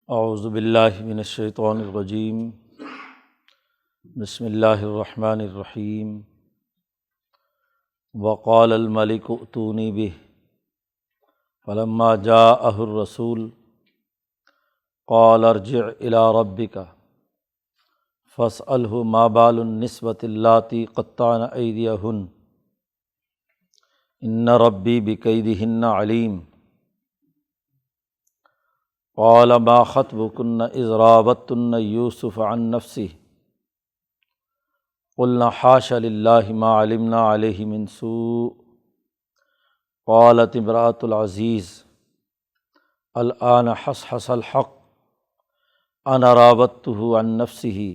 اعوذ باللہ من الشیطان الرجیم بسم اللہ الرحمن الرحیم وقال الملک ائتونی بہ فلما جاءہ الرسول قال ارجع الی ربک فاسألہ ما بال النسوة اللاتی قطعن ایدیہن ان ربی بکیدہن علیم قال ما خطبکن اذ راودتن یوسف عن نفسہ قلنا حاش للہ ما علمنا علیہ من سوء قالت امرأۃ العزیز الآن حصحص الحق انا راودتہ عن نفسہ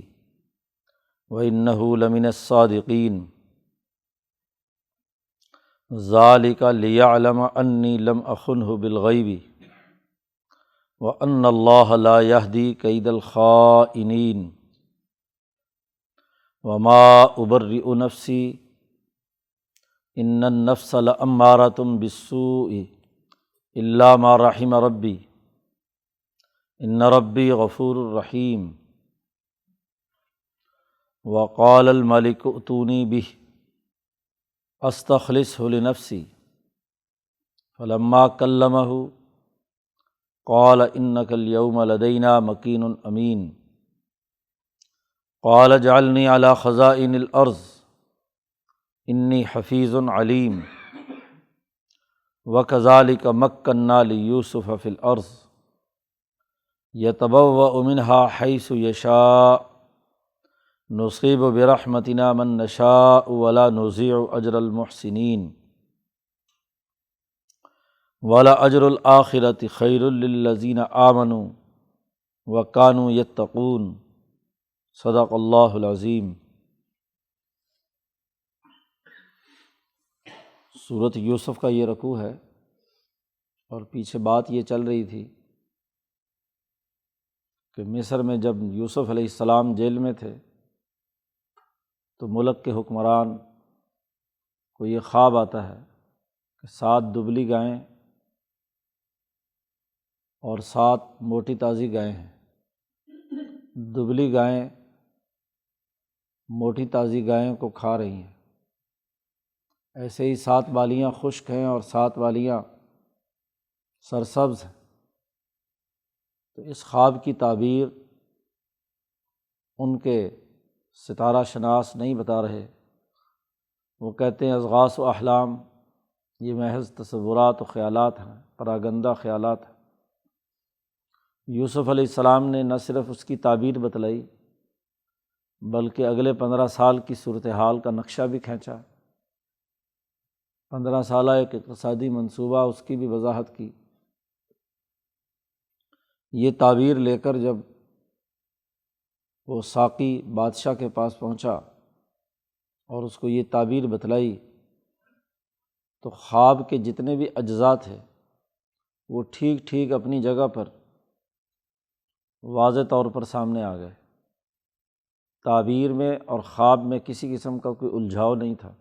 وإنہ لمن الصادقین ذلک لیعلم انی لم اخنہ بالغیب وَأَنَّ اللَّهَ لَا يَهْدِي كَيْدَ الْخَائِنِينَ وَمَا أُبَرِّئُ نَفْسِي إِنَّ النَّفْسَ لَأَمَّارَةٌ بِالسُّوءِ إِلَّا مَا رَحِمَ رَبِّي إِنَّ رَبِّي غَفُورٌ رَحِيمٌ وَقَالَ الْمَلِكُ ائْتُونِي بِهِ أَسْتَخْلِصْهُ لِنَفْسِي فَلَمَّا كَلَّمَهُ قال انک اليوم لدینا مکین امین قال اجعلنی علی خزائن الارض انی حفیظ علیم وکذالک مکننا لیوسف فی الارض یتبوأ منها حیث یشاء نصیب برحمتنا من نشاء ولا نضیع اجر المحسنین وَلَأَجْرُ الْآخِرَةِ خَيْرٌ لِّلَّذِينَ آمَنُوا وَكَانُوا يَتَّقُونَ صدق اللہ العظیم۔ سورۃ یوسف کا یہ رکوع ہے اور پیچھے بات یہ چل رہی تھی کہ مصر میں جب یوسف علیہ السلام جیل میں تھے تو ملک کے حکمران کو یہ خواب آتا ہے کہ 7 دبلی گائیں اور 7 موٹی تازی گائیں ہیں، دبلی گائیں موٹی تازی گائیں کو کھا رہی ہیں، ایسے ہی 7 بالیاں خشک ہیں اور 7 بالیاں سرسبز ہیں۔ تو اس خواب کی تعبیر ان کے ستارہ شناس نہیں بتا رہے، وہ کہتے ہیں اضغاث و احلام، یہ محض تصورات و خیالات ہیں، پراگندہ خیالات ہیں۔ یوسف علیہ السلام نے نہ صرف اس کی تعبیر بتلائی بلکہ اگلے 15 سال کی صورتحال کا نقشہ بھی کھینچا، 15 سالہ ایک اقتصادی منصوبہ اس کی بھی وضاحت کی۔ یہ تعبیر لے کر جب وہ ساقی بادشاہ کے پاس پہنچا اور اس کو یہ تعبیر بتلائی تو خواب کے جتنے بھی اجزاء تھے وہ ٹھیک ٹھیک اپنی جگہ پر واضح طور پر سامنے آ گئے۔ تعبیر میں اور خواب میں کسی قسم کا کوئی الجھاؤ نہیں تھا،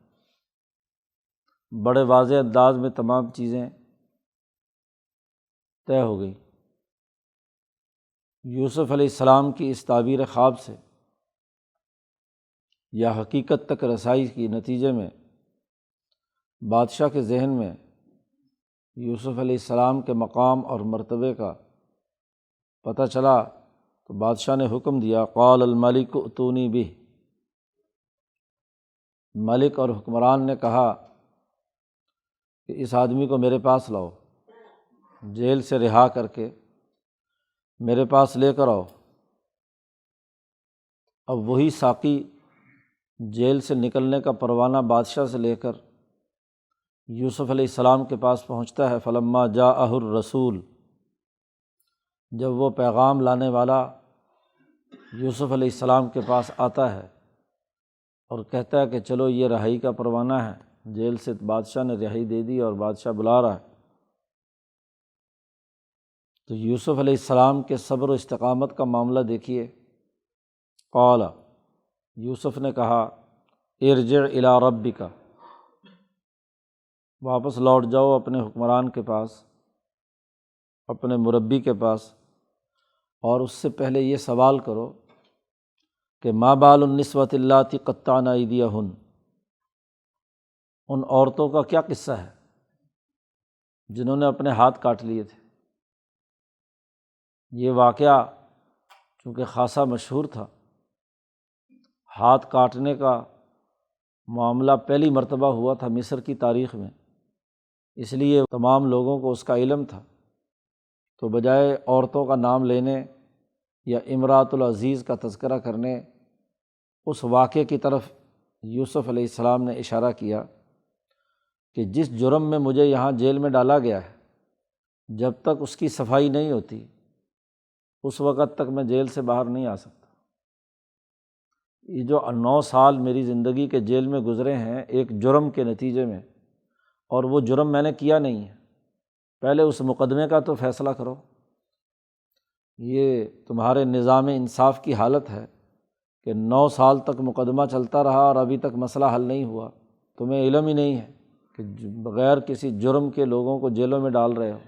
بڑے واضح انداز میں تمام چیزیں طے ہو گئیں۔ یوسف علیہ السلام کی اس تعبیر خواب سے یا حقیقت تک رسائی کے نتیجے میں بادشاہ کے ذہن میں یوسف علیہ السلام کے مقام اور مرتبے کا پتہ چلا تو بادشاہ نے حکم دیا، قال الملک ائتونی بہ، ملک اور حکمران نے کہا کہ اس آدمی کو میرے پاس لاؤ، جیل سے رہا کر کے میرے پاس لے کر آؤ۔ اب وہی ساقی جیل سے نکلنے کا پروانہ بادشاہ سے لے کر یوسف علیہ السلام کے پاس پہنچتا ہے۔ فلما جاءہ الرسول، جب وہ پیغام لانے والا یوسف علیہ السلام کے پاس آتا ہے اور کہتا ہے کہ چلو یہ رہائی کا پروانہ ہے، جیل سے بادشاہ نے رہائی دے دی اور بادشاہ بلا رہا ہے، تو یوسف علیہ السلام کے صبر و استقامت کا معاملہ دیکھیے۔ قال، یوسف نے کہا، ارجع الی ربک، واپس لوٹ جاؤ اپنے حکمران کے پاس، اپنے مربی کے پاس۔ اور اس سے پہلے یہ سوال کرو کہ ما بال النسوۃ اللاتی قطعن ایدیہن، ان عورتوں کا کیا قصہ ہے جنہوں نے اپنے ہاتھ کاٹ لیے تھے۔ یہ واقعہ چونکہ خاصا مشہور تھا، ہاتھ کاٹنے کا معاملہ پہلی مرتبہ ہوا تھا مصر کی تاریخ میں، اس لیے تمام لوگوں کو اس کا علم تھا، تو بجائے عورتوں کا نام لینے یا امرأۃ العزیز کا تذکرہ کرنے، اس واقعے کی طرف یوسف علیہ السلام نے اشارہ کیا کہ جس جرم میں مجھے یہاں جیل میں ڈالا گیا ہے، جب تک اس کی صفائی نہیں ہوتی اس وقت تک میں جیل سے باہر نہیں آ سکتا۔ یہ جو 9 سال میری زندگی کے جیل میں گزرے ہیں ایک جرم کے نتیجے میں، اور وہ جرم میں نے کیا نہیں ہے، پہلے اس مقدمے کا تو فیصلہ کرو۔ یہ تمہارے نظام انصاف کی حالت ہے کہ 9 سال تک مقدمہ چلتا رہا اور ابھی تک مسئلہ حل نہیں ہوا، تمہیں علم ہی نہیں ہے کہ بغیر کسی جرم کے لوگوں کو جیلوں میں ڈال رہے ہو۔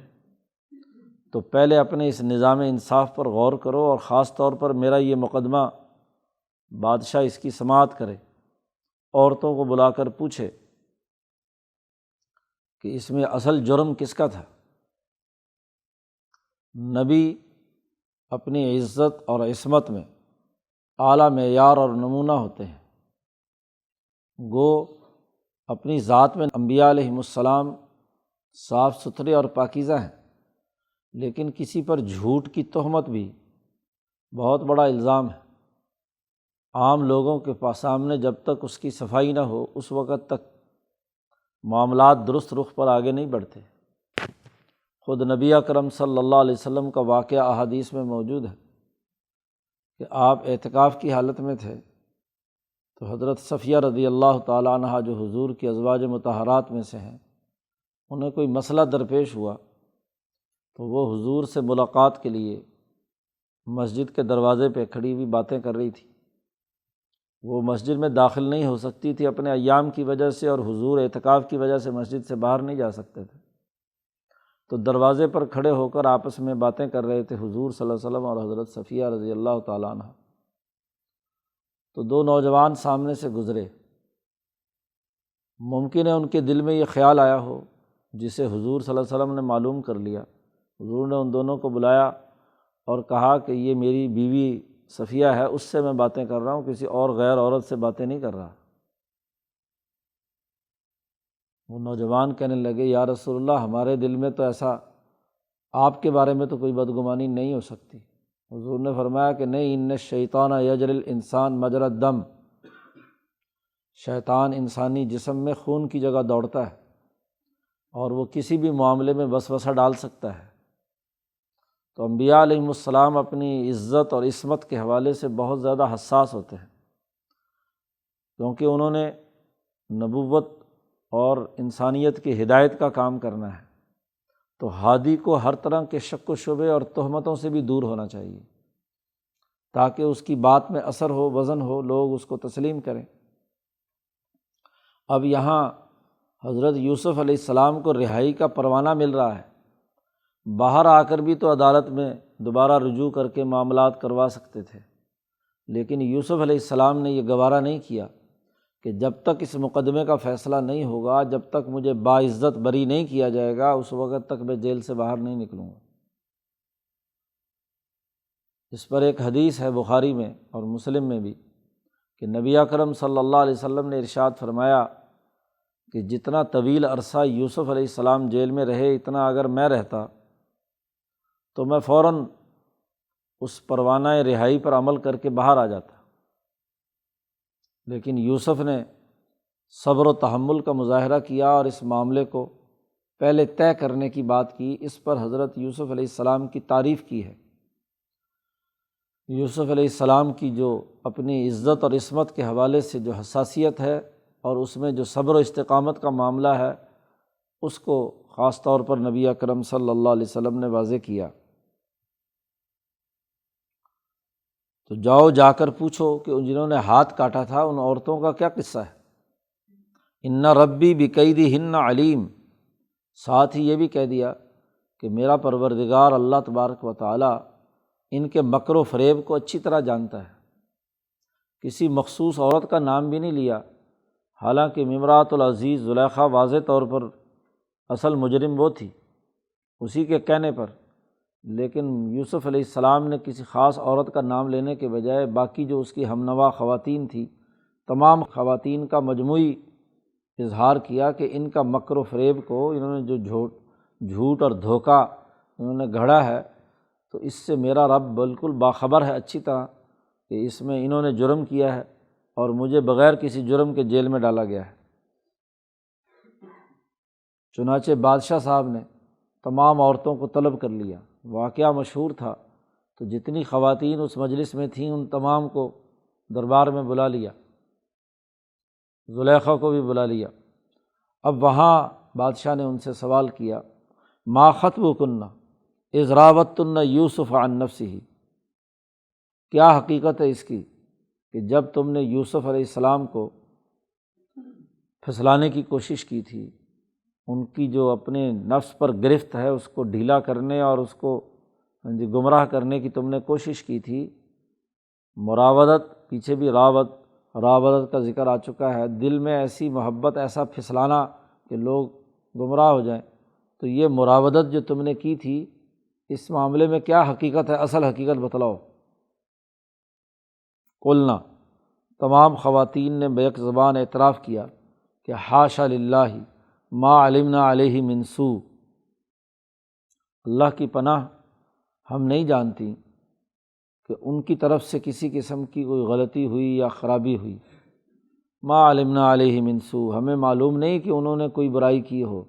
تو پہلے اپنے اس نظام انصاف پر غور کرو، اور خاص طور پر میرا یہ مقدمہ بادشاہ اس کی سماعت کرے، عورتوں کو بلا کر پوچھے کہ اس میں اصل جرم کس کا تھا۔ نبی اپنی عزت اور عصمت میں اعلیٰ معیار اور نمونہ ہوتے ہیں، گو اپنی ذات میں انبیاء علیہم السلام صاف ستھرے اور پاکیزہ ہیں، لیکن کسی پر جھوٹ کی تہمت بھی بہت بڑا الزام ہے۔ عام لوگوں کے سامنے جب تک اس کی صفائی نہ ہو اس وقت تک معاملات درست رخ پر آگے نہیں بڑھتے۔ خود نبی اکرم صلی اللہ علیہ وسلم کا واقعہ احادیث میں موجود ہے کہ آپ اعتکاف کی حالت میں تھے، تو حضرت صفیہ رضی اللہ تعالیٰ عنہا جو حضور کی ازواج مطہرات میں سے ہیں، انہیں کوئی مسئلہ درپیش ہوا تو وہ حضور سے ملاقات کے لیے مسجد کے دروازے پہ کھڑی ہوئی باتیں کر رہی تھی۔ وہ مسجد میں داخل نہیں ہو سکتی تھی اپنے ایام کی وجہ سے، اور حضور اعتکاف کی وجہ سے مسجد سے باہر نہیں جا سکتے تھے، تو دروازے پر کھڑے ہو کر آپس میں باتیں کر رہے تھے حضور صلی اللہ علیہ وسلم اور حضرت صفیہ رضی اللہ تعالیٰ عنہ۔ تو 2 نوجوان سامنے سے گزرے، ممکن ہے ان کے دل میں یہ خیال آیا ہو جسے حضور صلی اللہ علیہ وسلم نے معلوم کر لیا۔ حضور نے ان دونوں کو بلایا اور کہا کہ یہ میری بیوی صفیہ ہے، اس سے میں باتیں کر رہا ہوں، کسی اور غیر عورت سے باتیں نہیں کر رہا۔ وہ نوجوان کہنے لگے یا رسول اللہ، ہمارے دل میں تو ایسا آپ کے بارے میں تو کوئی بدگمانی نہیں ہو سکتی۔ حضور نے فرمایا کہ نہیں، ان الشیطان یجری الانسان مجری الدم، شیطان انسانی جسم میں خون کی جگہ دوڑتا ہے اور وہ کسی بھی معاملے میں وسوسہ ڈال سکتا ہے۔ تو انبیاء علیہم السلام اپنی عزت اور عصمت کے حوالے سے بہت زیادہ حساس ہوتے ہیں، کیونکہ انہوں نے نبوت اور انسانیت کی ہدایت کا کام کرنا ہے، تو ہادی کو ہر طرح کے شک و شبے اور تہمتوں سے بھی دور ہونا چاہیے تاکہ اس کی بات میں اثر ہو، وزن ہو، لوگ اس کو تسلیم کریں۔ اب یہاں حضرت یوسف علیہ السلام کو رہائی کا پروانہ مل رہا ہے، باہر آ کر بھی تو عدالت میں دوبارہ رجوع کر کے معاملات کروا سکتے تھے، لیکن یوسف علیہ السلام نے یہ گوارہ نہیں کیا کہ جب تک اس مقدمے کا فیصلہ نہیں ہوگا، جب تک مجھے باعزت بری نہیں کیا جائے گا، اس وقت تک میں جیل سے باہر نہیں نکلوں گا۔ اس پر ایک حدیث ہے بخاری میں اور مسلم میں بھی کہ نبی اکرم صلی اللہ علیہ وسلم نے ارشاد فرمایا کہ جتنا طویل عرصہ یوسف علیہ السلام جیل میں رہے، اتنا اگر میں رہتا تو میں فوراً اس پروانہ رہائی پر عمل کر کے باہر آ جاتا، لیکن یوسف نے صبر و تحمل کا مظاہرہ کیا اور اس معاملے کو پہلے طے کرنے کی بات کی۔ اس پر حضرت یوسف علیہ السلام کی تعریف کی ہے۔ یوسف علیہ السلام کی جو اپنی عزت اور عصمت کے حوالے سے جو حساسیت ہے اور اس میں جو صبر و استقامت کا معاملہ ہے، اس کو خاص طور پر نبی اکرم صلی اللہ علیہ وسلم نے واضح کیا۔ تو جاؤ جا کر پوچھو کہ جنہوں نے ہاتھ کاٹا تھا ان عورتوں کا کیا قصہ ہے۔ ان ربی بکیدہن علیم، ساتھ ہی یہ بھی کہہ دیا کہ میرا پروردگار اللہ تبارک و تعالیٰ ان کے مکر و فریب کو اچھی طرح جانتا ہے، کسی مخصوص عورت کا نام بھی نہیں لیا، حالانکہ امرأۃ العزیز زلیخا واضح طور پر اصل مجرم وہ تھی اسی کے کہنے پر، لیکن یوسف علیہ السلام نے کسی خاص عورت کا نام لینے کے بجائے باقی جو اس کی ہمنوا خواتین تھیں تمام خواتین کا مجموعی اظہار کیا کہ ان کا مکر و فریب کو انہوں نے جو جھوٹ اور دھوکہ انہوں نے گھڑا ہے، تو اس سے میرا رب بالکل باخبر ہے اچھی طرح کہ اس میں انہوں نے جرم کیا ہے اور مجھے بغیر کسی جرم کے جیل میں ڈالا گیا ہے۔ چنانچہ بادشاہ صاحب نے تمام عورتوں کو طلب کر لیا، واقعہ مشہور تھا، تو جتنی خواتین اس مجلس میں تھیں ان تمام کو دربار میں بلا لیا، زلیخا کو بھی بلا لیا۔ اب وہاں بادشاہ نے ان سے سوال کیا، ما خطبکن اذ راوتن یوسف عن نفسہ، کیا حقیقت ہے اس کی کہ جب تم نے یوسف علیہ السلام کو پھسلانے کی کوشش کی تھی، ان کی جو اپنے نفس پر گرفت ہے اس کو ڈھیلا کرنے اور اس کو گمراہ کرنے کی تم نے کوشش کی تھی، مراودت، پیچھے بھی راودت کا ذکر آ چکا ہے، دل میں ایسی محبت، ایسا پھسلانا کہ لوگ گمراہ ہو جائیں، تو یہ مراودت جو تم نے کی تھی اس معاملے میں کیا حقیقت ہے، اصل حقیقت بتلاؤ۔ قلنا، تمام خواتین نے بیک زبان اعتراف کیا کہ حاشا للہ ما علمنا علیہ من سوء، اللہ کی پناہ، ہم نہیں جانتی کہ ان کی طرف سے کسی قسم کی کوئی غلطی ہوئی یا خرابی ہوئی، ما علمنا علیہ من سوء، ہمیں معلوم نہیں کہ انہوں نے کوئی برائی کی ہو۔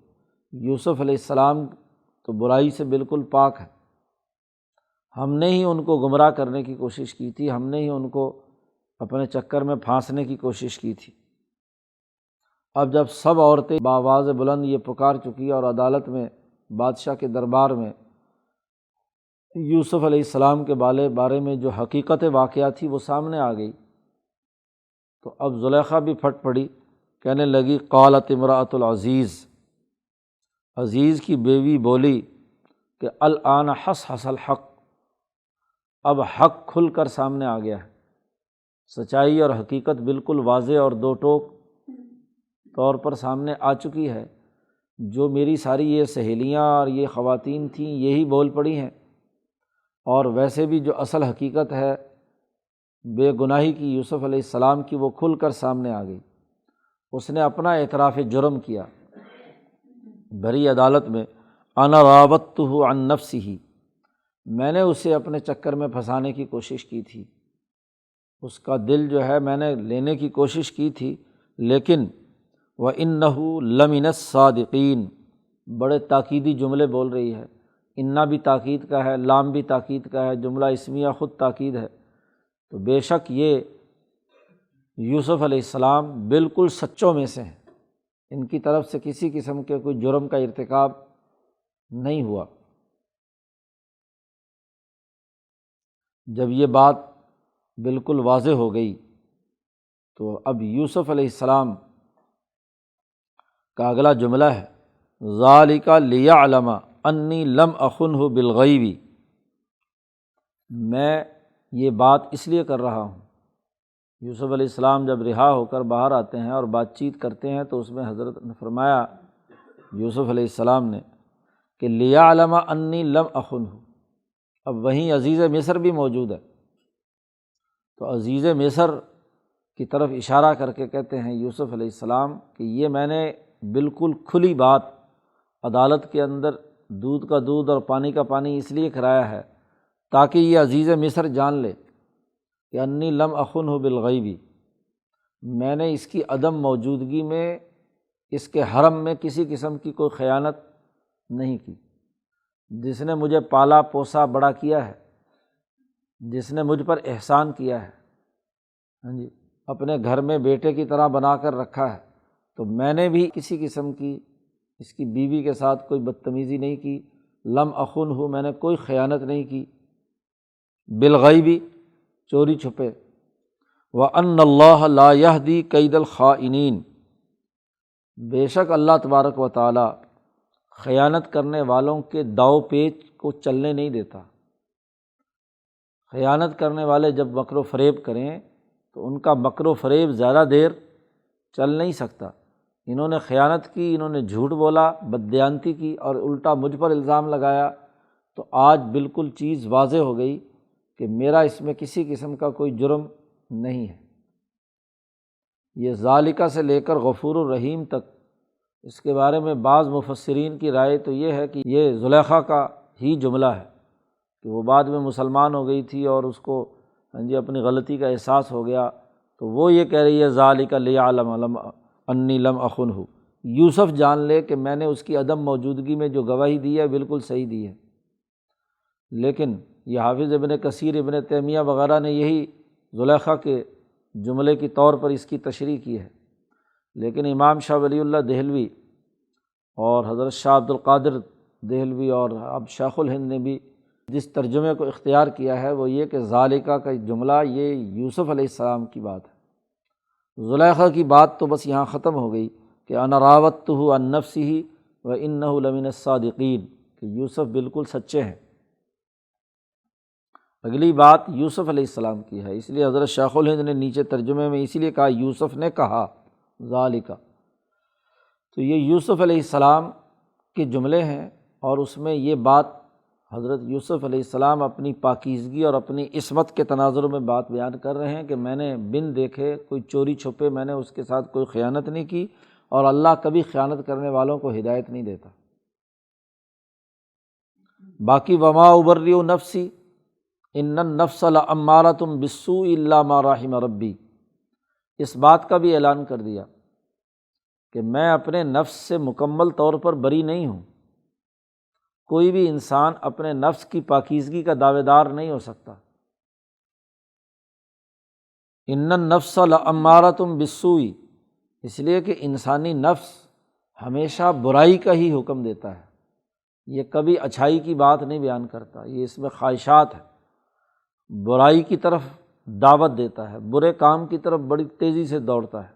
یوسف علیہ السلام تو برائی سے بالکل پاک ہے، ہم نے ہی ان کو گمراہ کرنے کی کوشش کی تھی، ہم نے ہی ان کو اپنے چکر میں پھانسنے کی کوشش کی تھی۔ اب جب سب عورتیں بآواز بلند یہ پکار چکی اور عدالت میں بادشاہ کے دربار میں یوسف علیہ السلام کے بارے میں جو حقیقت واقعہ تھی وہ سامنے آ گئی، تو اب زلیخا بھی پھٹ پڑی، کہنے لگی قالت امرأۃ العزیز، عزیز کی بیوی بولی کہ الآن حصحص الحق، اب حق کھل کر سامنے آ گیا ہے، سچائی اور حقیقت بالکل واضح اور دو ٹوک طور پر سامنے آ چکی ہے، جو میری ساری یہ سہیلیاں اور یہ خواتین تھیں یہی بول پڑی ہیں، اور ویسے بھی جو اصل حقیقت ہے بے گناہی کی یوسف علیہ السلام کی وہ کھل کر سامنے آ گئی۔ اس نے اپنا اعتراف جرم کیا بھری عدالت میں، انا راودتہ عن نفسہ، میں نے اسے اپنے چکر میں پھنسانے کی کوشش کی تھی، اس کا دل جو ہے میں نے لینے کی کوشش کی تھی، لیکن وَإِنَّهُ لَمِنَ الصَّادِقِينَ، بڑے تاکیدی جملے بول رہی ہے، انا بھی تاکید کا ہے، لام بھی تاکید کا ہے، جملہ اسمیہ خود تاکید ہے، تو بے شک یہ یوسف علیہ السلام بالکل سچوں میں سے ہیں، ان کی طرف سے کسی قسم کے کوئی جرم کا ارتکاب نہیں ہوا۔ جب یہ بات بالکل واضح ہو گئی تو اب یوسف علیہ السلام کا اگلا جملہ ہے ذالک لیعلم انی لم اخنہ بالغیب، میں یہ بات اس لیے کر رہا ہوں، یوسف علیہ السلام جب رہا ہو کر باہر آتے ہیں اور بات چیت کرتے ہیں تو اس میں حضرت نے فرمایا یوسف علیہ السلام نے کہ لیعلم انی لم اخنہ، اب وہیں عزیز مصر بھی موجود ہے، تو عزیز مصر کی طرف اشارہ کر کے کہتے ہیں یوسف علیہ السلام کہ یہ میں نے بالکل کھلی بات عدالت کے اندر دودھ کا دودھ اور پانی کا پانی اس لیے کرایا ہے تاکہ یہ عزیز مصر جان لے کہ انی لم اخنہ بالغیب، میں نے اس کی عدم موجودگی میں اس کے حرم میں کسی قسم کی کوئی خیانت نہیں کی، جس نے مجھے پالا پوسا بڑا کیا ہے، جس نے مجھ پر احسان کیا ہے، ہاں جی، اپنے گھر میں بیٹے کی طرح بنا کر رکھا ہے، تو میں نے بھی کسی قسم کی اس کی بیوی کے ساتھ کوئی بدتمیزی نہیں کی، لم اخنہ، میں نے کوئی خیانت نہیں کی، بالغیب، چوری چھپے، وَأَنَّ اللَّهَ لَا يَهْدِي كَيْدَ الْخَائِنِينَ، بے شک اللہ تبارک و تعالی خیانت کرنے والوں کے داؤ پیچ کو چلنے نہیں دیتا، خیانت کرنے والے جب مکر و فریب کریں تو ان کا مکر و فریب زیادہ دیر چل نہیں سکتا۔ انہوں نے خیانت کی، انہوں نے جھوٹ بولا، بددیانتی کی اور الٹا مجھ پر الزام لگایا، تو آج بالکل چیز واضح ہو گئی کہ میرا اس میں کسی قسم کا کوئی جرم نہیں ہے۔ یہ ذالکہ سے لے کر غفور الرحیم تک، اس کے بارے میں بعض مفسرین کی رائے تو یہ ہے کہ یہ زلیخا کا ہی جملہ ہے کہ وہ بعد میں مسلمان ہو گئی تھی اور اس کو اپنی غلطی کا احساس ہو گیا، تو وہ یہ کہہ رہی ہے ذالک لیعلم انی لم اخنہ، یوسف جان لے کہ میں نے اس کی عدم موجودگی میں جو گواہی دی ہے بالکل صحیح دی ہے۔ لیکن یہ حافظ ابن کثیر، ابن تیمیہ وغیرہ نے یہی زلیخا کے جملے کی طور پر اس کی تشریح کی ہے، لیکن امام شاہ ولی اللہ دہلوی اور حضرت شاہ عبد القادر دہلوی اور اب شیخ الہند نے بھی جس ترجمے کو اختیار کیا ہے وہ یہ کہ ذالکہ کا جملہ یہ یوسف علیہ السلام کی بات ہے۔ زلیخا کی بات تو بس یہاں ختم ہو گئی کہ انا راودتہ عن نفسہ وانہ لمن الصادقین، کہ یوسف بالکل سچے ہیں۔ اگلی بات یوسف علیہ السلام کی ہے، اس لیے حضرت شیخ الہند نے نیچے ترجمے میں اسی لیے کہا یوسف نے کہا ذالکہ، تو یہ یوسف علیہ السلام کے جملے ہیں، اور اس میں یہ بات حضرت یوسف علیہ السلام اپنی پاکیزگی اور اپنی عصمت کے تناظر میں بات بیان کر رہے ہیں کہ میں نے بن دیکھے کوئی چوری چھپے میں نے اس کے ساتھ کوئی خیانت نہیں کی، اور اللہ کبھی خیانت کرنے والوں کو ہدایت نہیں دیتا۔ باقی وما ابرئ نفسی ان النفس لامارۃ بالسوء الا ما رحم ربی، اس بات کا بھی اعلان کر دیا کہ میں اپنے نفس سے مکمل طور پر بری نہیں ہوں۔ کوئی بھی انسان اپنے نفس کی پاکیزگی کا دعوے دار نہیں ہو سکتا۔ ان النفس لامارۃ بالسوء، اس لیے کہ انسانی نفس ہمیشہ برائی کا ہی حکم دیتا ہے، یہ کبھی اچھائی کی بات نہیں بیان کرتا، یہ اس میں خواہشات ہے، برائی کی طرف دعوت دیتا ہے، برے کام کی طرف بڑی تیزی سے دوڑتا ہے۔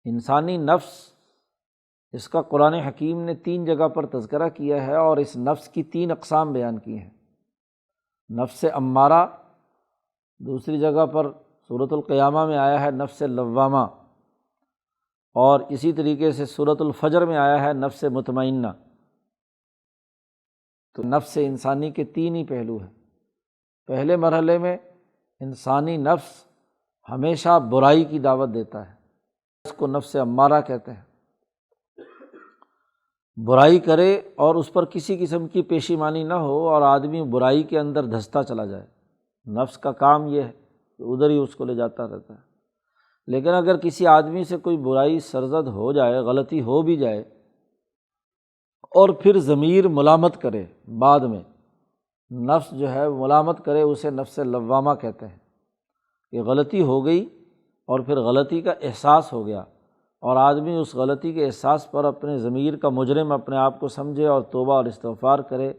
انسانی نفس، اس کا قرآن حکیم نے 3 جگہ پر تذکرہ کیا ہے، اور اس نفس کی 3 اقسام بیان کی ہیں۔ نفس امارہ، دوسری جگہ پر سورۃ القیامہ میں آیا ہے نفس لوامہ، اور اسی طریقے سے سورۃ الفجر میں آیا ہے نفس مطمئنہ۔ تو نفس انسانی کے 3 ہی پہلو ہیں۔ پہلے مرحلے میں انسانی نفس ہمیشہ برائی کی دعوت دیتا ہے، اس کو نفس امارہ کہتے ہیں۔ برائی کرے اور اس پر کسی قسم کی پیشیمانی نہ ہو، اور آدمی برائی کے اندر دھستا چلا جائے، نفس کا کام یہ ہے کہ ادھر ہی اس کو لے جاتا رہتا ہے۔ لیکن اگر کسی آدمی سے کوئی برائی سرزد ہو جائے، غلطی ہو بھی جائے، اور پھر ضمیر ملامت کرے، بعد میں نفس جو ہے ملامت کرے، اسے نفس لوامہ کہتے ہیں۔ یہ غلطی ہو گئی اور پھر غلطی کا احساس ہو گیا، اور آدمی اس غلطی کے احساس پر اپنے ضمیر کا مجرم اپنے آپ کو سمجھے اور توبہ اور استغفار کرے،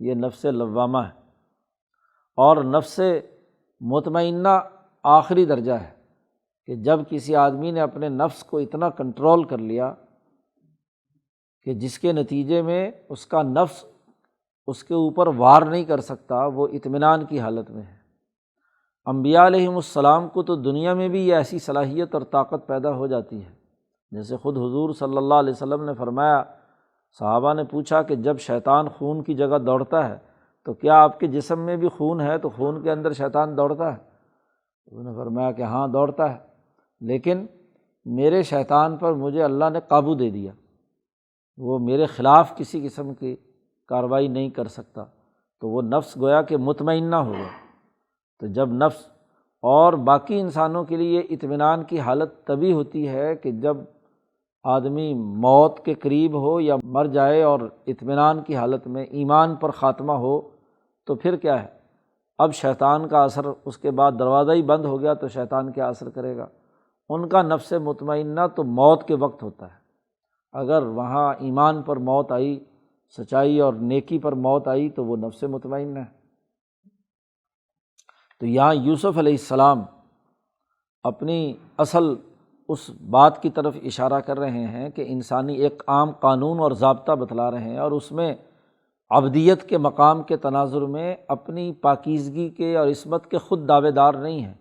یہ نفس لوامہ ہے۔ اور نفس مطمئنہ آخری درجہ ہے کہ جب کسی آدمی نے اپنے نفس کو اتنا کنٹرول کر لیا کہ جس کے نتیجے میں اس کا نفس اس کے اوپر وار نہیں کر سکتا، وہ اطمینان کی حالت میں ہے۔ انبیاء علیہم السلام کو تو دنیا میں بھی یہ ایسی صلاحیت اور طاقت پیدا ہو جاتی ہے، جیسے خود حضور صلی اللہ علیہ وسلم نے فرمایا، صحابہ نے پوچھا کہ جب شیطان خون کی جگہ دوڑتا ہے تو کیا آپ کے جسم میں بھی خون ہے؟ تو خون کے اندر شیطان دوڑتا ہے؟ انہوں نے فرمایا کہ ہاں دوڑتا ہے، لیکن میرے شیطان پر مجھے اللہ نے قابو دے دیا، وہ میرے خلاف کسی قسم کی کارروائی نہیں کر سکتا۔ تو وہ نفس گویا کہ مطمئنہ ہو گیا۔ تو جب نفس، اور باقی انسانوں کے لیے اطمینان کی حالت تبھی ہوتی ہے کہ جب آدمی موت کے قریب ہو یا مر جائے اور اطمینان کی حالت میں ایمان پر خاتمہ ہو، تو پھر کیا ہے، اب شیطان کا اثر، اس کے بعد دروازہ ہی بند ہو گیا تو شیطان کیا اثر کرے گا؟ ان کا نفس مطمئنہ تو موت کے وقت ہوتا ہے۔ اگر وہاں ایمان پر موت آئی، سچائی اور نیکی پر موت آئی، تو وہ نفس مطمئنہ ہے۔ تو یہاں یوسف علیہ السلام اپنی اصل اس بات کی طرف اشارہ کر رہے ہیں کہ انسانی ایک عام قانون اور ضابطہ بتلا رہے ہیں، اور اس میں عبدیت کے مقام کے تناظر میں اپنی پاکیزگی کے اور عصمت کے خود دعوے دار نہیں ہیں،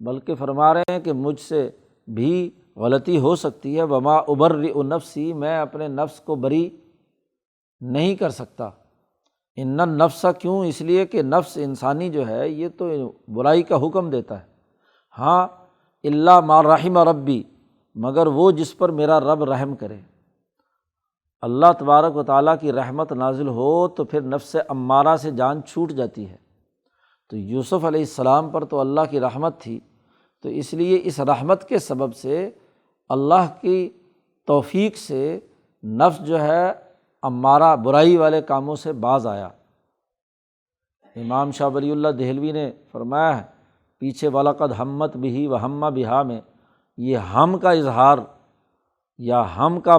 بلکہ فرما رہے ہیں کہ مجھ سے بھی غلطی ہو سکتی ہے، وما ابرئ نفسی، میں اپنے نفس کو بری نہیں کر سکتا۔ ان النفس، کیوں؟ اس لیے کہ نفس انسانی جو ہے یہ تو برائی کا حکم دیتا ہے، ہاں الا ما رحم ربی، مگر وہ جس پر میرا رب رحم کرے۔ اللہ تبارک و تعالیٰ کی رحمت نازل ہو تو پھر نفس امارہ سے جان چھوٹ جاتی ہے۔ تو یوسف علیہ السلام پر تو اللہ کی رحمت تھی، تو اس لیے اس رحمت کے سبب سے اللہ کی توفیق سے نفس جو ہے امارہ برائی والے کاموں سے باز آیا۔ امام شاہ ولی اللہ دہلوی نے فرمایا ہے پیچھے وَلَقَدْ ہمت بِهِ وَهَمَّ بِهَا میں، یہ ہم کا اظہار یا ہم کا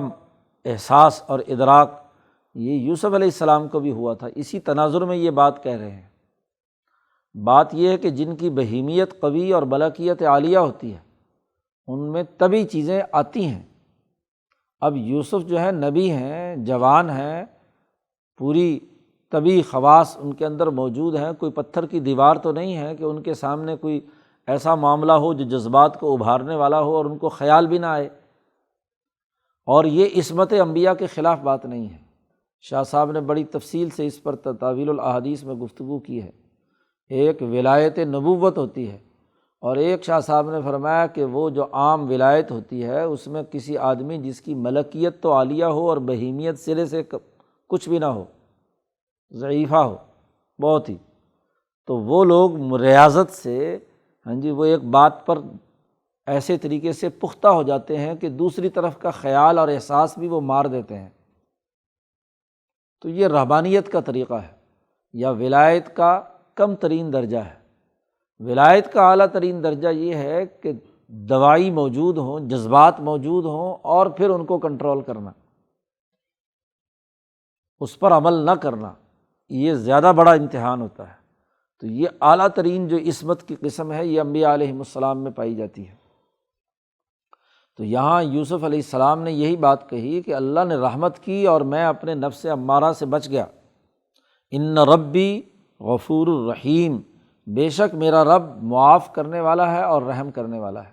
احساس اور ادراک یہ یوسف علیہ السلام کو بھی ہوا تھا، اسی تناظر میں یہ بات کہہ رہے ہیں۔ بات یہ ہے کہ جن کی بہیمیت قوی اور ملکیت عالیہ ہوتی ہے ان میں طبی چیزیں آتی ہیں۔ اب یوسف جو ہے نبی ہیں، جوان ہیں، پوری طبی خواص ان کے اندر موجود ہیں، کوئی پتھر کی دیوار تو نہیں ہے کہ ان کے سامنے کوئی ایسا معاملہ ہو جو جذبات کو ابھارنے والا ہو اور ان کو خیال بھی نہ آئے، اور یہ عصمت انبیاء کے خلاف بات نہیں ہے۔ شاہ صاحب نے بڑی تفصیل سے اس پر تاویل الاحادیث میں گفتگو کی ہے۔ ایک ولایت نبوت ہوتی ہے، اور ایک شاہ صاحب نے فرمایا کہ وہ جو عام ولایت ہوتی ہے اس میں کسی آدمی جس کی ملکیت تو عالیہ ہو اور بہیمیت سرے سے کچھ بھی نہ ہو، ضعیفہ ہو بہت ہی، تو وہ لوگ ریاضت سے وہ ایک بات پر ایسے طریقے سے پختہ ہو جاتے ہیں کہ دوسری طرف کا خیال اور احساس بھی وہ مار دیتے ہیں۔ تو یہ رہبانیت کا طریقہ ہے، یا ولایت کا کم ترین درجہ ہے۔ ولایت کا اعلیٰ ترین درجہ یہ ہے کہ دوائی موجود ہوں، جذبات موجود ہوں، اور پھر ان کو کنٹرول کرنا، اس پر عمل نہ کرنا، یہ زیادہ بڑا امتحان ہوتا ہے۔ تو یہ اعلیٰ ترین جو عصمت کی قسم ہے یہ انبیاء علیہم السلام میں پائی جاتی ہے۔ تو یہاں یوسف علیہ السلام نے یہی بات کہی کہ اللہ نے رحمت کی اور میں اپنے نفس امارہ سے بچ گیا۔ ان ربی غفور الرحیم، بے شک میرا رب معاف کرنے والا ہے اور رحم کرنے والا ہے۔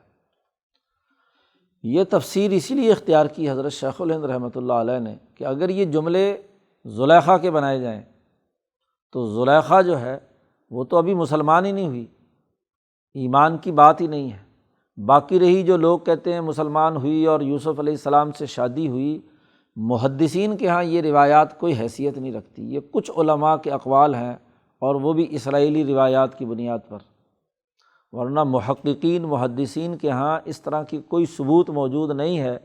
یہ تفسیر اسی لیے اختیار کی حضرت شیخ الہند رحمۃ اللہ علیہ نے کہ اگر یہ جملے زلیخا کے بنائے جائیں تو زلیخا جو ہے وہ تو ابھی مسلمان ہی نہیں ہوئی، ایمان کی بات ہی نہیں ہے۔ باقی رہی جو لوگ کہتے ہیں مسلمان ہوئی اور یوسف علیہ السلام سے شادی ہوئی، محدثین کے ہاں یہ روایات کوئی حیثیت نہیں رکھتی، یہ کچھ علماء کے اقوال ہیں اور وہ بھی اسرائیلی روایات کی بنیاد پر، ورنہ محققین محدثین کے ہاں اس طرح کی کوئی ثبوت موجود نہیں ہے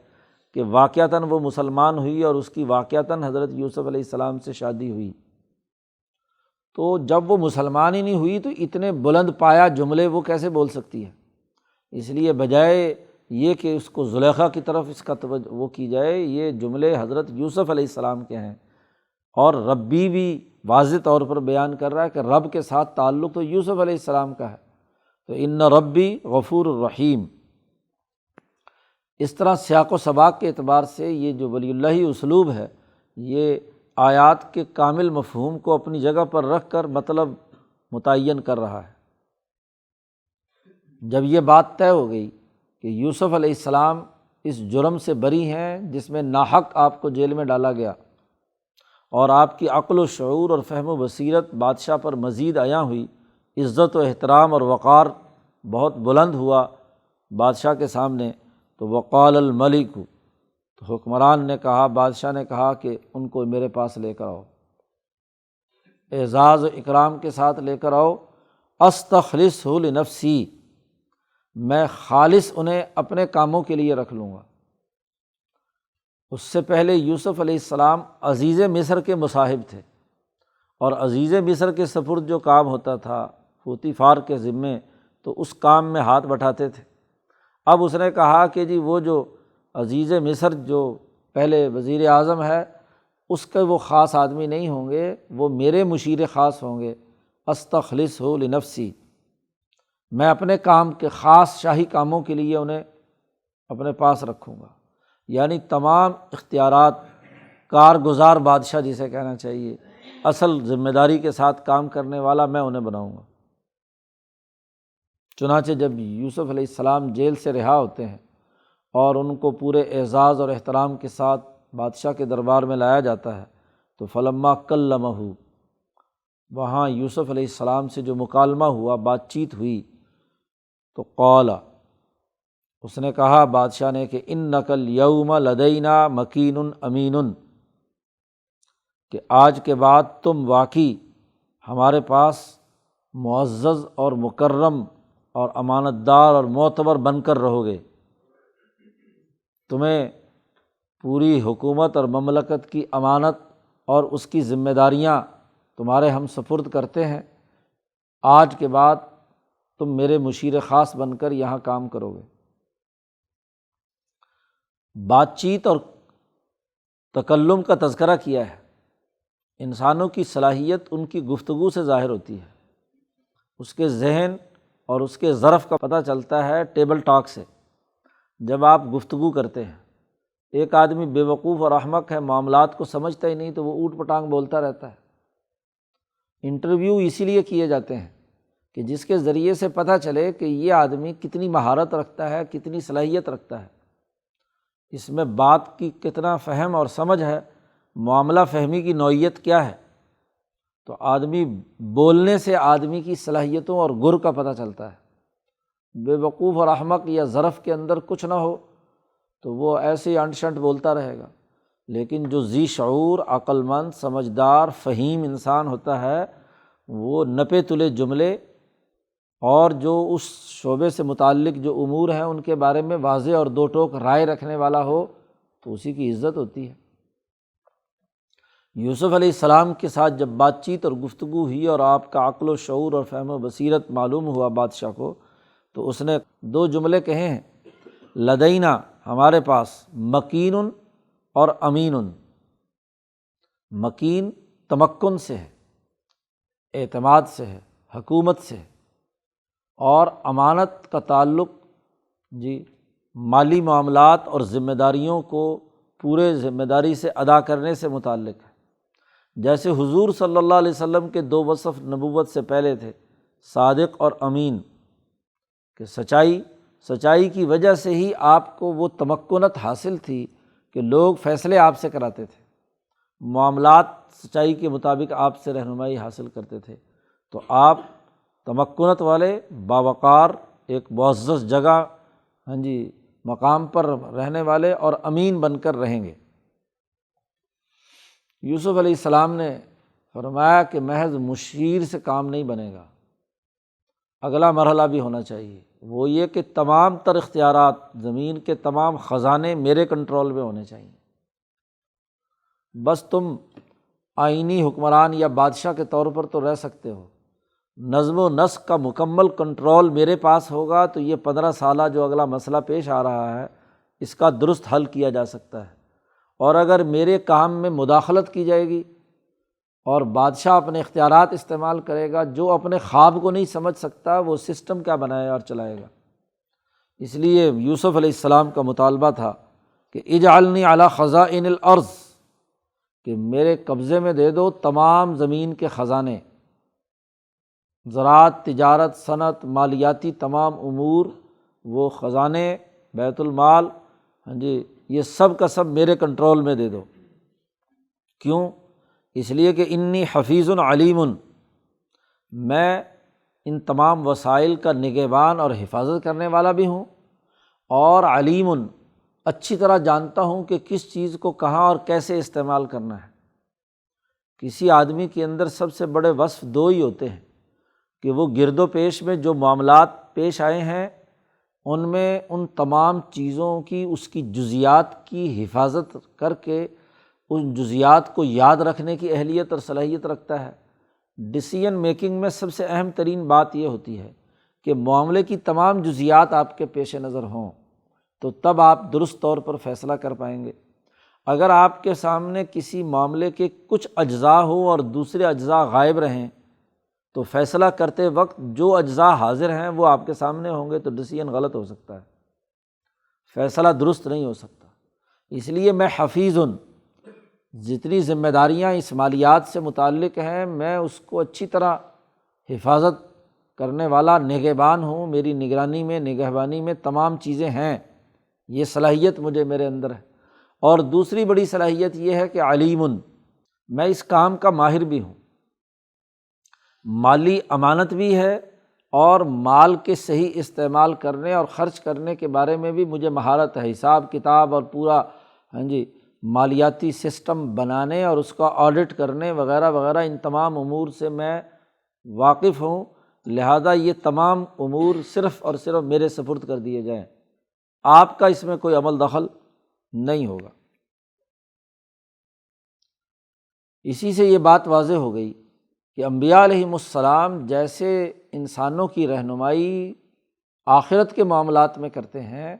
کہ واقعتاً وہ مسلمان ہوئی اور اس کی واقعتاً حضرت یوسف علیہ السلام سے شادی ہوئی۔ تو جب وہ مسلمان ہی نہیں ہوئی تو اتنے بلند پایا جملے وہ کیسے بول سکتی ہے؟ اس لیے بجائے یہ کہ اس کو زلیخا کی طرف اس کا وہ کی جائے، یہ جملے حضرت یوسف علیہ السلام کے ہیں، اور ربی بھی واضح طور پر بیان کر رہا ہے کہ رب کے ساتھ تعلق تو یوسف علیہ السلام کا ہے۔ تو ان ربی غفور الرحیم، اس طرح سیاق و سباق کے اعتبار سے یہ جو ولی اللہ اسلوب ہے یہ آیات کے کامل مفہوم کو اپنی جگہ پر رکھ کر مطلب متعین کر رہا ہے۔ جب یہ بات طے ہو گئی کہ یوسف علیہ السلام اس جرم سے بری ہیں جس میں ناحق آپ کو جیل میں ڈالا گیا، اور آپ کی عقل و شعور اور فہم و بصیرت بادشاہ پر مزید عیاں ہوئی، عزت و احترام اور وقار بہت بلند ہوا بادشاہ کے سامنے، تو وقال الملک، تو حکمران نے کہا، بادشاہ نے کہا کہ ان کو میرے پاس لے کر آؤ، اعزاز و اکرام کے ساتھ لے کر آؤ، استخلصہ لنفسی، میں خالص انہیں اپنے کاموں کے لیے رکھ لوں گا۔ اس سے پہلے یوسف علیہ السلام عزیز مصر کے مصاحب تھے، اور عزیز مصر کے سپرد جو کام ہوتا تھا پوتیفار کے ذمے، تو اس کام میں ہاتھ بٹھاتے تھے۔ اب اس نے کہا کہ جی وہ جو عزیز مصر جو پہلے وزیر اعظم ہے اس کے وہ خاص آدمی نہیں ہوں گے، وہ میرے مشیر خاص ہوں گے، استخلصہ لنفسی، میں اپنے کام کے خاص شاہی کاموں کے لیے انہیں اپنے پاس رکھوں گا۔ یعنی تمام اختیارات، کارگزار بادشاہ جسے کہنا چاہیے، اصل ذمہ داری کے ساتھ کام کرنے والا میں انہیں بناؤں گا۔ چنانچہ جب یوسف علیہ السلام جیل سے رہا ہوتے ہیں اور ان کو پورے اعزاز اور احترام کے ساتھ بادشاہ کے دربار میں لایا جاتا ہے تو فلما کلمہ، وہاں یوسف علیہ السلام سے جو مکالمہ ہوا، بات چیت ہوئی، تو قال، اس نے کہا بادشاہ نے کہ انک الیوم لدینا مکین امین، کہ آج کے بعد تم واقعی ہمارے پاس معزز اور مکرم اور امانت دار اور معتبر بن کر رہو گے۔ تمہیں پوری حکومت اور مملکت کی امانت اور اس کی ذمہ داریاں تمہارے ہم سپرد کرتے ہیں، آج کے بعد تم میرے مشیر خاص بن کر یہاں کام کرو گے۔ بات چیت اور تکلم کا تذکرہ کیا ہے۔ انسانوں کی صلاحیت ان کی گفتگو سے ظاہر ہوتی ہے، اس کے ذہن اور اس کے ظرف کا پتہ چلتا ہے ٹیبل ٹاک سے۔ جب آپ گفتگو کرتے ہیں، ایک آدمی بے وقوف اور احمق ہے، معاملات کو سمجھتا ہی نہیں تو وہ اوٹ پٹانگ بولتا رہتا ہے۔ انٹرویو اسی لیے کیے جاتے ہیں کہ جس کے ذریعے سے پتہ چلے کہ یہ آدمی کتنی مہارت رکھتا ہے، کتنی صلاحیت رکھتا ہے، اس میں بات کی کتنا فہم اور سمجھ ہے، معاملہ فہمی کی نوعیت کیا ہے۔ تو آدمی بولنے سے آدمی کی صلاحیتوں اور گر کا پتہ چلتا ہے۔ بے وقوف اور احمق یا ظرف کے اندر کچھ نہ ہو تو وہ ایسے ہی انٹ شنٹ بولتا رہے گا، لیکن جو ذی شعور، عقل مند، سمجھدار، فہیم انسان ہوتا ہے، وہ نپے تلے جملے اور جو اس شعبے سے متعلق جو امور ہیں ان کے بارے میں واضح اور دو ٹوک رائے رکھنے والا ہو تو اسی کی عزت ہوتی ہے۔ یوسف علیہ السلام کے ساتھ جب بات چیت اور گفتگو ہوئی اور آپ کا عقل و شعور اور فہم و بصیرت معلوم ہوا بادشاہ کو، تو اس نے دو جملے کہے ہیں، لدینا، ہمارے پاس، مکین اور امین۔ مکین تمکن سے ہے، اعتماد سے ہے، حکومت سے ہے، اور امانت کا تعلق مالی معاملات اور ذمہ داریوں کو پورے ذمہ داری سے ادا کرنے سے متعلق ہے۔ جیسے حضور صلی اللہ علیہ وسلم کے دو وصف نبوت سے پہلے تھے، صادق اور امین، کہ سچائی کی وجہ سے ہی آپ کو وہ تمکنت حاصل تھی کہ لوگ فیصلے آپ سے کراتے تھے، معاملات سچائی کے مطابق آپ سے رہنمائی حاصل کرتے تھے۔ تو آپ تمکنت والے، باوقار، ایک معزز جگہ مقام پر رہنے والے اور امین بن کر رہیں گے۔ یوسف علیہ السلام نے فرمایا کہ محض مشیر سے کام نہیں بنے گا، اگلا مرحلہ بھی ہونا چاہیے، وہ یہ کہ تمام تر اختیارات، زمین کے تمام خزانے میرے کنٹرول میں ہونے چاہیے۔ بس تم آئینی حکمران یا بادشاہ کے طور پر تو رہ سکتے ہو، نظم و نسق کا مکمل کنٹرول میرے پاس ہوگا تو یہ 15 سالہ جو اگلا مسئلہ پیش آ رہا ہے اس کا درست حل کیا جا سکتا ہے۔ اور اگر میرے کام میں مداخلت کی جائے گی اور بادشاہ اپنے اختیارات استعمال کرے گا، جو اپنے خواب کو نہیں سمجھ سکتا وہ سسٹم کیا بنائے اور چلائے گا۔ اس لیے یوسف علیہ السلام کا مطالبہ تھا کہ اجعلنی علی خزائن الارض، کہ میرے قبضے میں دے دو تمام زمین کے خزانے، زراعت، تجارت، صنعت، مالیاتی تمام امور، وہ خزانے، بیت المال، یہ سب کا سب میرے کنٹرول میں دے دو۔ کیوں؟ اس لیے کہ انی حفیظ علیم، میں ان تمام وسائل کا نگہبان اور حفاظت کرنے والا بھی ہوں، اور علیم، اچھی طرح جانتا ہوں کہ کس چیز کو کہاں اور کیسے استعمال کرنا ہے۔ کسی آدمی کے اندر سب سے بڑے وصف دو ہی ہوتے ہیں کہ وہ گرد و پیش میں جو معاملات پیش آئے ہیں ان میں ان تمام چیزوں کی، اس کی جزیات کی حفاظت کر کے ان جزیات کو یاد رکھنے کی اہلیت اور صلاحیت رکھتا ہے۔ ڈیسیژن میکنگ میں سب سے اہم ترین بات یہ ہوتی ہے کہ معاملے کی تمام جزیات آپ کے پیش نظر ہوں تو تب آپ درست طور پر فیصلہ کر پائیں گے۔ اگر آپ کے سامنے کسی معاملے کے کچھ اجزاء ہوں اور دوسرے اجزاء غائب رہیں تو فیصلہ کرتے وقت جو اجزاء حاضر ہیں وہ آپ کے سامنے ہوں گے تو ڈیسیژن غلط ہو سکتا ہے، فیصلہ درست نہیں ہو سکتا۔ اس لیے میں حفیظ، جتنی ذمہ داریاں اس مالیات سے متعلق ہیں میں اس کو اچھی طرح حفاظت کرنے والا نگہبان ہوں، میری نگرانی میں نگہبانی میں تمام چیزیں ہیں، یہ صلاحیت میرے اندر ہے۔ اور دوسری بڑی صلاحیت یہ ہے کہ علیم، میں اس کام کا ماہر بھی ہوں، مالی امانت بھی ہے اور مال کے صحیح استعمال کرنے اور خرچ کرنے کے بارے میں بھی مجھے مہارت ہے، حساب کتاب اور پورا مالیاتی سسٹم بنانے اور اس کا آڈٹ کرنے وغیرہ وغیرہ، ان تمام امور سے میں واقف ہوں، لہذا یہ تمام امور صرف اور صرف میرے سپرد کر دیے جائیں، آپ کا اس میں کوئی عمل دخل نہیں ہوگا۔ اسی سے یہ بات واضح ہو گئی کہ انبیاء علیہم السلام جیسے انسانوں کی رہنمائی آخرت کے معاملات میں کرتے ہیں،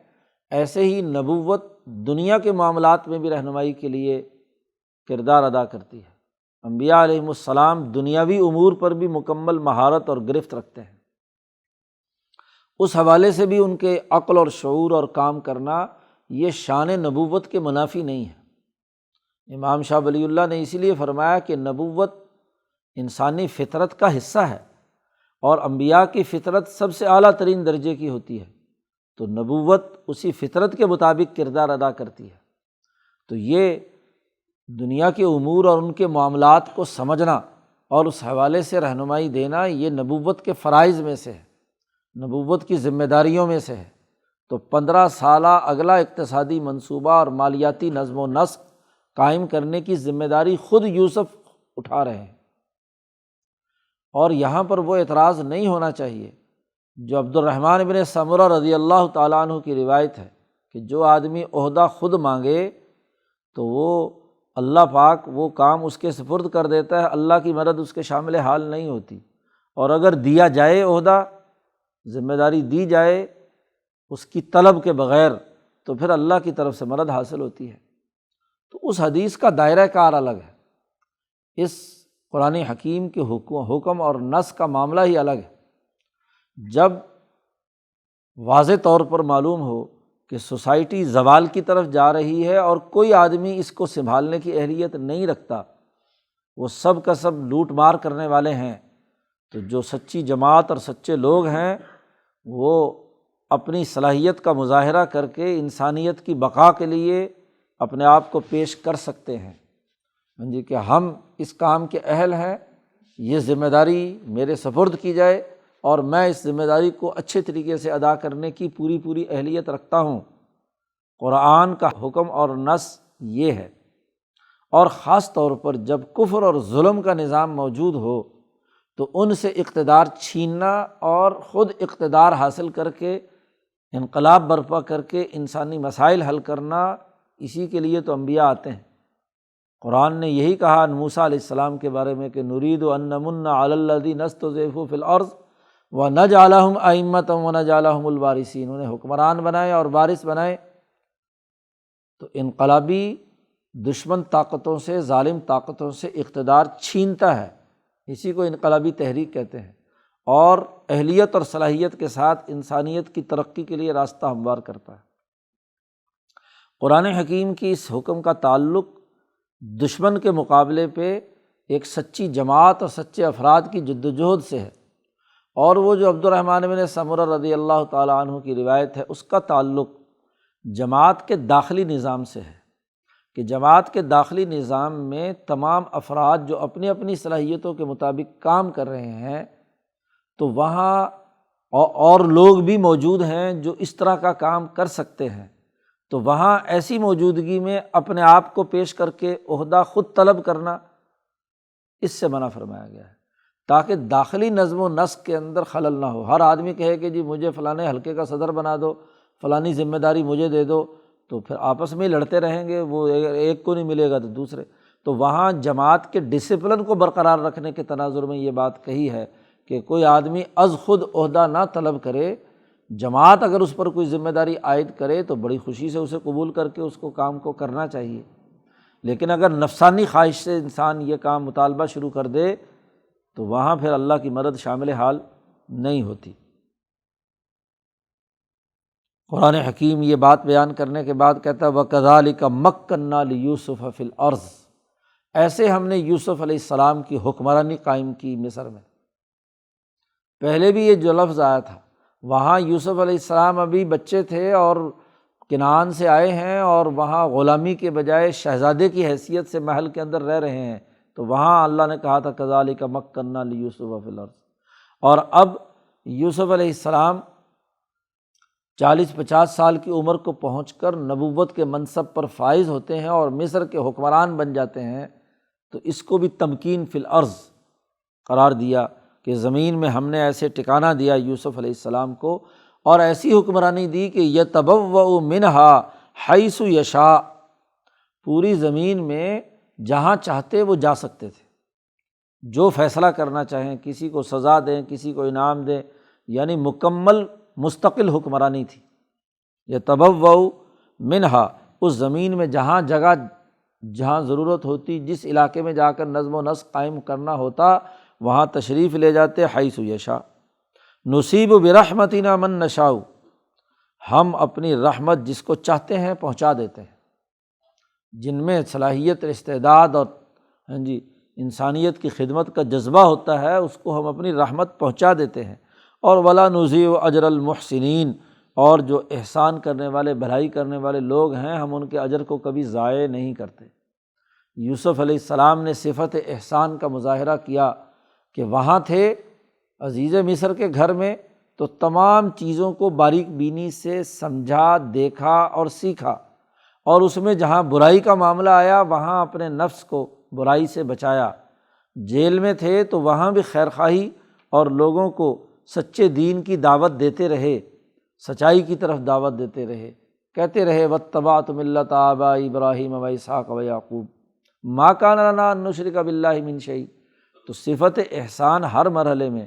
ایسے ہی نبوت دنیا کے معاملات میں بھی رہنمائی کے لیے کردار ادا کرتی ہے۔ انبیاء علیہم السلام دنیاوی امور پر بھی مکمل مہارت اور گرفت رکھتے ہیں، اس حوالے سے بھی ان کے عقل اور شعور اور کام کرنا یہ شان نبوت کے منافی نہیں ہے۔ امام شاہ ولی اللہ نے اسی لیے فرمایا کہ نبوت انسانی فطرت کا حصہ ہے اور انبیاء کی فطرت سب سے اعلیٰ ترین درجے کی ہوتی ہے، تو نبوت اسی فطرت کے مطابق کردار ادا کرتی ہے۔ تو یہ دنیا کے امور اور ان کے معاملات کو سمجھنا اور اس حوالے سے رہنمائی دینا، یہ نبوت کے فرائض میں سے ہے، نبوت کی ذمہ داریوں میں سے ہے۔ تو 15 سالہ اگلا اقتصادی منصوبہ اور مالیاتی نظم و نسق قائم کرنے کی ذمہ داری خود یوسف اٹھا رہے ہیں، اور یہاں پر وہ اعتراض نہیں ہونا چاہیے جو عبد الرحمن بن سمرہ رضی اللہ تعالیٰ عنہ کی روایت ہے کہ جو آدمی عہدہ خود مانگے تو وہ اللہ پاک وہ کام اس کے سپرد کر دیتا ہے، اللہ کی مدد اس کے شامل حال نہیں ہوتی، اور اگر دیا جائے عہدہ، ذمہ داری دی جائے اس کی طلب کے بغیر، تو پھر اللہ کی طرف سے مدد حاصل ہوتی ہے۔ تو اس حدیث کا دائرہ کار الگ ہے، اس قرآن حکیم کے حکم اور نص کا معاملہ ہی الگ ہے۔ جب واضح طور پر معلوم ہو کہ سوسائٹی زوال کی طرف جا رہی ہے اور کوئی آدمی اس کو سنبھالنے کی اہلیت نہیں رکھتا، وہ سب کا سب لوٹ مار کرنے والے ہیں، تو جو سچی جماعت اور سچے لوگ ہیں وہ اپنی صلاحیت کا مظاہرہ کر کے انسانیت کی بقا کے لیے اپنے آپ کو پیش کر سکتے ہیں کہ ہم اس کام کے اہل ہیں، یہ ذمہ داری میرے سپرد کی جائے اور میں اس ذمہ داری کو اچھے طریقے سے ادا کرنے کی پوری اہلیت رکھتا ہوں۔ قرآن کا حکم اور نص یہ ہے، اور خاص طور پر جب کفر اور ظلم کا نظام موجود ہو تو ان سے اقتدار چھیننا اور خود اقتدار حاصل کر کے انقلاب برپا کر کے انسانی مسائل حل کرنا، اسی کے لیے تو انبیاء آتے ہیں۔ قرآن نے یہی کہا موسیٰ علیہ السلام کے بارے میں کہ نرید ان نمن علی الذین استضعفوا فی الارض ونجعلہم ائمۃ ونجعلہم الوارثین، انہیں حکمران بنائے اور وارث بنائے۔ تو انقلابی دشمن طاقتوں سے، ظالم طاقتوں سے اقتدار چھینتا ہے، اسی کو انقلابی تحریک کہتے ہیں، اور اہلیت اور صلاحیت کے ساتھ انسانیت کی ترقی کے لیے راستہ ہموار کرتا ہے۔ قرآن حکیم کی اس حکم کا تعلق دشمن کے مقابلے پہ ایک سچی جماعت اور سچے افراد کی جدوجہد سے ہے، اور وہ جو عبد الرحمن بن سمرہ رضی اللہ تعالیٰ عنہ کی روایت ہے اس کا تعلق جماعت کے داخلی نظام سے ہے کہ جماعت کے داخلی نظام میں تمام افراد جو اپنی اپنی صلاحیتوں کے مطابق کام کر رہے ہیں، تو وہاں اور لوگ بھی موجود ہیں جو اس طرح کا کام کر سکتے ہیں، تو وہاں ایسی موجودگی میں اپنے آپ کو پیش کر کے عہدہ خود طلب کرنا اس سے منع فرمایا گیا ہے، تاکہ داخلی نظم و نسق کے اندر خلل نہ ہو۔ ہر آدمی کہے کہ جی مجھے فلانے حلقے کا صدر بنا دو، فلانی ذمہ داری مجھے دے دو، تو پھر آپس میں لڑتے رہیں گے، وہ ایک کو نہیں ملے گا تو دوسرے۔ تو وہاں جماعت کے ڈسپلن کو برقرار رکھنے کے تناظر میں یہ بات کہی ہے کہ کوئی آدمی از خود عہدہ نہ طلب کرے، جماعت اگر اس پر کوئی ذمہ داری عائد کرے تو بڑی خوشی سے اسے قبول کر کے اس کو کام کو کرنا چاہیے، لیکن اگر نفسانی خواہش سے انسان یہ کام مطالبہ شروع کر دے تو وہاں پھر اللہ کی مدد شامل حال نہیں ہوتی۔ قرآن حکیم یہ بات بیان کرنے کے بعد کہتا ہے وَكَذَلِكَ مَكَّنَّا لِيُوسُفَ فِي الْأَرْضِ، ایسے ہم نے یوسف علیہ السلام کی حکمرانی قائم کی مصر میں۔ پہلے بھی یہ جو لفظ آیا تھا، وہاں یوسف علیہ السلام ابھی بچے تھے اور کنعان سے آئے ہیں اور وہاں غلامی کے بجائے شہزادے کی حیثیت سے محل کے اندر رہ رہے ہیں، تو وہاں اللہ نے کہا تھا کذالک مکننا لیوسف فی الارض۔ اور اب یوسف علیہ السلام 40-50 سال کی عمر کو پہنچ کر نبوت کے منصب پر فائز ہوتے ہیں اور مصر کے حکمران بن جاتے ہیں، تو اس کو بھی تمکین فی الارض قرار دیا کہ زمین میں ہم نے ایسے ٹھکانہ دیا یوسف علیہ السلام کو، اور ایسی حکمرانی دی کہ یتبوأ منہا حیث یشاء، پوری زمین میں جہاں چاہتے وہ جا سکتے تھے، جو فیصلہ کرنا چاہیں، کسی کو سزا دیں، کسی کو انعام دیں، یعنی مکمل مستقل حکمرانی تھی۔ یتبوأ منہا، اس زمین میں جہاں جگہ جہاں ضرورت ہوتی، جس علاقے میں جا کر نظم و نسق قائم کرنا ہوتا وہاں تشریف لے جاتے، حیث یشاء۔ نصیب برحمتنا من نشاء، ہم اپنی رحمت جس کو چاہتے ہیں پہنچا دیتے ہیں، جن میں صلاحیت، استعداد اور انسانیت کی خدمت کا جذبہ ہوتا ہے، اس کو ہم اپنی رحمت پہنچا دیتے ہیں۔ اور ولا نضیع اجر المحسنین، اور جو احسان کرنے والے، بھلائی کرنے والے لوگ ہیں، ہم ان کے اجر کو کبھی ضائع نہیں کرتے۔ یوسف علیہ السلام نے صفت احسان کا مظاہرہ کیا کہ وہاں تھے عزیز مصر کے گھر میں، تو تمام چیزوں کو باریک بینی سے سمجھا، دیکھا اور سیکھا، اور اس میں جہاں برائی کا معاملہ آیا وہاں اپنے نفس کو برائی سے بچایا۔ جیل میں تھے تو وہاں بھی خیر خواہی اور لوگوں کو سچے دین کی دعوت دیتے رہے، سچائی کی طرف دعوت دیتے رہے، کہتے رہے واتبعت ملۃ آباء ابراہیم واسحاق ویعقوب ما کان لنا ان نشرک باللہ من شیء۔ تو صفت احسان ہر مرحلے میں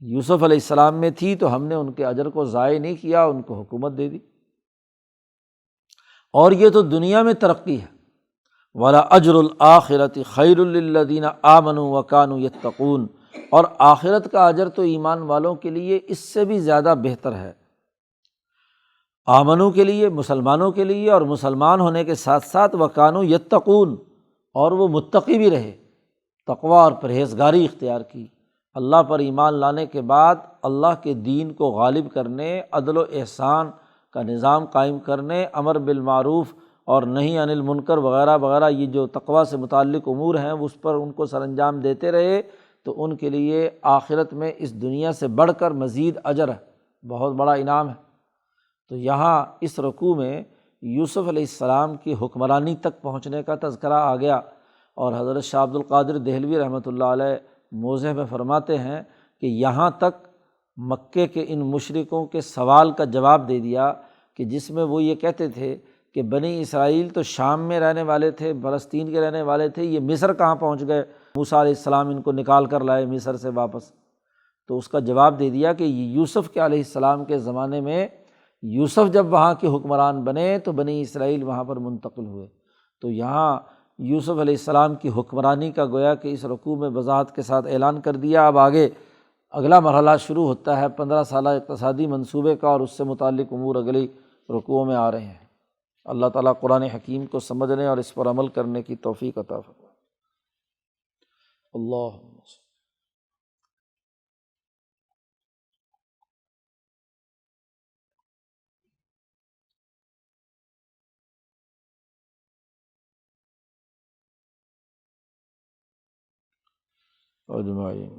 یوسف علیہ السلام میں تھی، تو ہم نے ان کے اجر کو ضائع نہیں کیا، ان کو حکومت دے دی۔ اور یہ تو دنیا میں ترقی ہے، وَلَأَجْرُ الْآخِرَةِ خَيْرٌ لِّلَّذِينَ آمَنُوا وَكَانُوا يَتَّقُونَ، اور آخرت کا اجر تو ایمان والوں کے لیے اس سے بھی زیادہ بہتر ہے، آمنوں کے لیے، مسلمانوں کے لیے، اور مسلمان ہونے کے ساتھ ساتھ وَكَانُوا يَتَّقُونَ، اور وہ متقی بھی رہے، تقویٰ اور پرہیزگاری اختیار کی، اللہ پر ایمان لانے کے بعد اللہ کے دین کو غالب کرنے، عدل و احسان کا نظام قائم کرنے، امر بالمعروف اور نہی عن المنکر وغیرہ وغیرہ، یہ جو تقویٰ سے متعلق امور ہیں اس پر ان کو سر انجام دیتے رہے، تو ان کے لیے آخرت میں اس دنیا سے بڑھ کر مزید اجر ہے، بہت بڑا انعام ہے۔ تو یہاں اس رکوع میں یوسف علیہ السلام کی حکمرانی تک پہنچنے کا تذکرہ آ گیا، اور حضرت شاہ عبد القادر دہلوی رحمۃ اللہ علیہ موضح میں فرماتے ہیں کہ یہاں تک مکے کے ان مشرکوں کے سوال کا جواب دے دیا کہ جس میں وہ یہ کہتے تھے کہ بنی اسرائیل تو شام میں رہنے والے تھے، فلسطین کے رہنے والے تھے، یہ مصر کہاں پہنچ گئے، موسیٰ علیہ السلام ان کو نکال کر لائے مصر سے واپس۔ تو اس کا جواب دے دیا کہ یوسف کے علیہ السلام کے زمانے میں یوسف جب وہاں کے حکمران بنے تو بنی اسرائیل وہاں پر منتقل ہوئے۔ تو یہاں یوسف علیہ السلام کی حکمرانی کا گویا کہ اس رکوع میں وضاحت کے ساتھ اعلان کر دیا۔ اب آگے اگلا مرحلہ شروع ہوتا ہے 15 سالہ اقتصادی منصوبے کا، اور اس سے متعلق امور اگلی رکوعوں میں آ رہے ہیں۔ اللہ تعالیٰ قرآن حکیم کو سمجھنے اور اس پر عمل کرنے کی توفیق عطا فرمائے۔ اللہم اجمعین۔